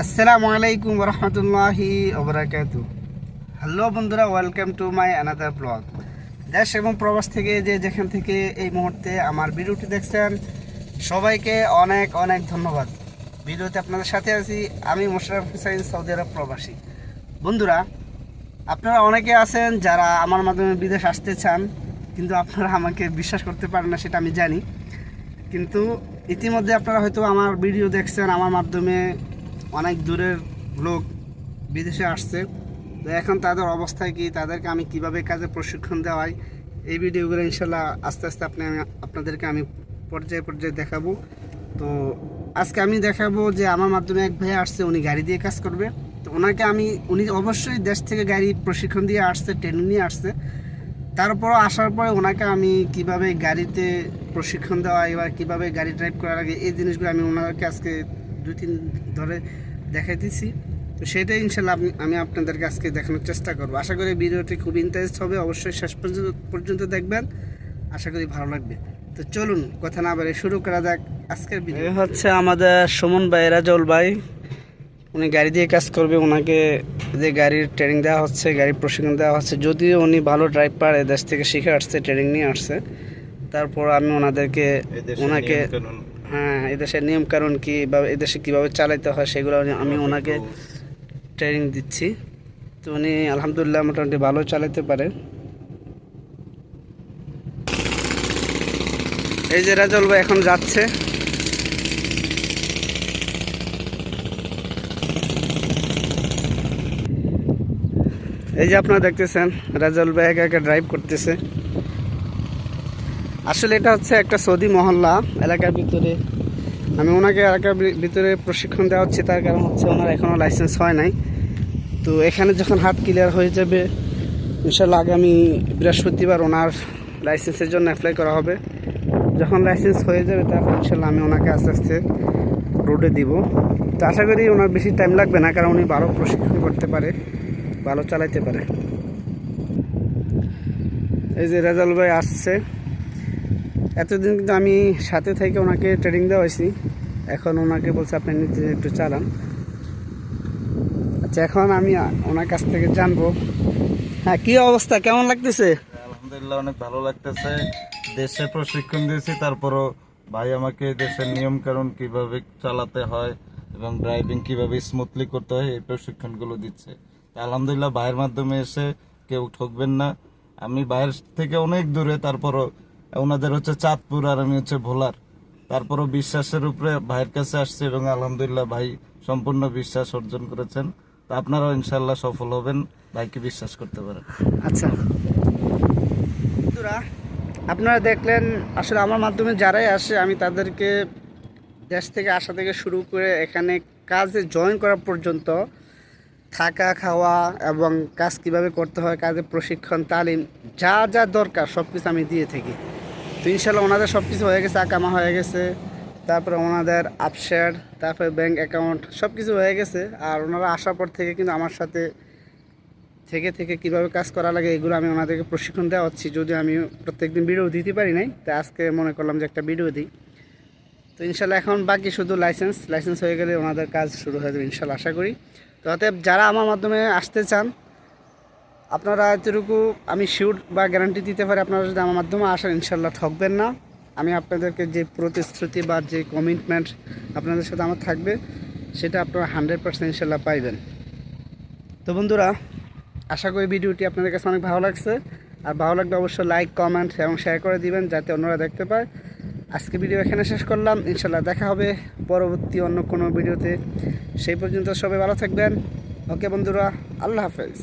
আসসালামু আলাইকুম রহমতুল্লাহি ওবরাকাতু। হ্যালো বন্ধুরা, welcome to my another blog. দেশ এবং প্রবাস থেকে যেখান থেকে এই মুহূর্তে আমার ভিডিওটি দেখছেন, সবাইকে অনেক অনেক ধন্যবাদ। ভিডিওতে আপনাদের সাথে আছি আমি মোশাররফ হোসেন, সৌদি আরব প্রবাসী। বন্ধুরা, আপনারা অনেকে আছেন যারা আমার মাধ্যমে বিদেশ আসতে চান, কিন্তু আপনারা আমাকে বিশ্বাস করতে পারেন না, সেটা আমি জানি। কিন্তু ইতিমধ্যে আপনারা হয়তো আমার ভিডিও দেখছেন, আমার মাধ্যমে অনেক দূরের লোক বিদেশে আসছে। তো এখন তাদের অবস্থায় কি, তাদেরকে আমি কিভাবে কাজে প্রশিক্ষণ দেওয়াই, এই ভিডিওগুলো ইনশাল্লাহ আস্তে আস্তে আপনাদেরকে আমি পর্যায়ে পর্যায়ে দেখাবো। তো আজকে আমি দেখাবো যে আমার মাধ্যমে এক ভাই আসছে, উনি গাড়ি দিয়ে কাজ করবে। তো উনি অবশ্যই দেশ থেকে গাড়ি প্রশিক্ষণ দিয়ে আসছে, ট্রেনিং নিয়ে আসছে। তারপরও আসার পরে ওনাকে আমি কিভাবে গাড়িতে প্রশিক্ষণ দেওয়া এবার কিভাবে গাড়ি ড্রাইভ করার আগে, এই জিনিসগুলো আমি ওনাদেরকে আজকে 2-3 ধরে দেখাইতেছি। তো সেটাই ইনশাল্লাহ আমি আপনাদেরকে আজকে দেখানোর চেষ্টা করবো। আশা করি ভিডিওটি খুব ইন্টারেস্ট হবে, অবশ্যই শেষ পর্যন্ত দেখবেন, আশা করি ভালো লাগবে। তো চলুন কথা না বলে শুরু করা যাক আজকের ভিডিও। হচ্ছে আমাদের সুমন ভাই, রাজল ভাই, উনি গাড়ি দিয়ে কাজ করবে। ওনাকে যে গাড়ির ট্রেনিং দেওয়া হচ্ছে, গাড়ির প্রশিক্ষণ দেওয়া হচ্ছে, যদিও উনি ভালো ড্রাইভার, এদেশ থেকে শিখে আসছে, ট্রেনিং নিয়ে আসছে। তারপর আমি ওনাকে হ্যাঁ, এদেশের নিয়মকানুন কী বা এদেশে কীভাবে চালাতে হয় সেগুলো আমি ওনাকে ট্রেনিং দিচ্ছি। তো উনি আলহামদুলিল্লাহ মোটামুটি ভালো চালাতে পারে। এই যে রাজল ভাই এখন যাচ্ছে। এই যে আপনারা দেখতেছেন রাজল ভাই একা একা ড্রাইভ করতেছে। আসলে এটা হচ্ছে একটা সৌদি মহল্লা এলাকার ভিতরে। আমি ওনাকে এলাকার ভিতরে প্রশিক্ষণ দেওয়া হচ্ছে, তার কারণ হচ্ছে ওনার এখনও লাইসেন্স হয় নাই। তো এখানে যখন হাত ক্লিয়ার হয়ে যাবে ইনশাল্লাহ আগামী বৃহস্পতিবার ওনার লাইসেন্সের জন্য অ্যাপ্লাই করা হবে। যখন লাইসেন্স হয়ে যাবে তারপর ইনশাল্লাহ আমি ওনাকে আস্তে আস্তে রোডে দিব। তো আশা করি ওনার বেশি টাইম লাগবে না, কারণ উনি ভালো প্রশিক্ষণ করতে পারে, ভালো চালাইতে পারে। এই যে রেজাল ভাই আসছে। এতদিন কিন্তু আমি সাথে থেকে ওনাকে ট্রেনিং দেওয়া হয়েছি, এখন ওনাকে বলছে আপনি নিজে একটু চালান। আচ্ছা, এখন আমি ওনার কাছ থেকে জানবো। হ্যাঁ, কি অবস্থা, কেমন লাগতেছে? আলহামদুলিল্লাহ, অনেক ভালো লাগতেছে। দেশে প্রশিক্ষণ দিয়েছি, তারপরও ভাই আমাকে দেশের নিয়ম কানুন কিভাবে চালাতে হয় এবং ড্রাইভিং কিভাবে স্মুথলি করতে হয় এই প্রশিক্ষণগুলো দিচ্ছে। আলহামদুলিল্লাহ, ভাইয়ের মাধ্যমে এসে কেউ ঠকবেন না। আমি বাইরের থেকে অনেক দূরে, তারপরও ওনাদের হচ্ছে চাঁদপুর আর আমি হচ্ছে ভোলার, তারপরও বিশ্বাসের উপরে ভাইয়ের কাছে আসছে এবং আলহামদুলিল্লাহ ভাই সম্পূর্ণ বিশ্বাস অর্জন করেছেন। তা আপনারাও ইনশাল্লাহ সফল হবেন, ভাইকে বিশ্বাস করতে পারেন। আচ্ছা বন্ধুরা, আপনারা দেখলেন আসলে আমার মাধ্যমে যারাই আসে আমি তাদেরকে দেশ থেকে আসা থেকে শুরু করে এখানে কাজে জয়েন করা পর্যন্ত থাকা, খাওয়া এবং কাজ কিভাবে করতে হয়, কাজে প্রশিক্ষণ, তালিম, যা যা দরকার সব কিছু আমি দিয়ে থাকি। তো ইনশাল্লাহ ওনাদের সব কিছু হয়ে গেছে, আকামা হয়ে গেছে, তারপরে ওনাদের আপশেয়ার, তারপরে ব্যাঙ্ক অ্যাকাউন্ট সব কিছু হয়ে গেছে। আর ওনারা আসার পর থেকে কিন্তু আমার সাথে থেকে কীভাবে কাজ করা লাগে এগুলো আমি ওনাদেরকে প্রশিক্ষণ দেওয়া হচ্ছি। যদিও আমি প্রত্যেকদিন ভিডিও দিতে পারি নাই, তাই আজকে মনে করলাম যে একটা ভিডিও দিই। তো ইনশাল্লাহ এখন বাকি শুধু লাইসেন্স হয়ে গেলে ওনাদের কাজ শুরু হয়ে যাবে ইনশাল্লাহ, আশা করি। তো অতএব যারা আমার মাধ্যমে আসতে চান, আপনারা এতটুকু আমি শিওর বা গ্যারান্টি দিতে পারি, আপনারা যদি আমার মাধ্যমে আসেন ইনশাল্লাহ ঠকবেন না। আমি আপনাদেরকে যে প্রতিশ্রুতি বা যে কমিটমেন্ট আপনাদের সাথে আমার থাকবে, সেটা আপনারা 100% ইনশাল্লাহ পাইবেন। তো বন্ধুরা, আশা করি ভিডিওটি আপনাদের কাছে অনেক ভালো লাগছে। আর ভালো লাগলে অবশ্যই লাইক, কমেন্ট এবং শেয়ার করে দিবেন, যাতে অন্যরা দেখতে পায়। আজকে ভিডিও এখানে শেষ করলাম, ইনশাল্লাহ দেখা হবে পরবর্তী অন্য কোনো ভিডিওতে। সেই পর্যন্ত সবাই ভালো থাকবেন। ওকে বন্ধুরা, আল্লাহ হাফেজ।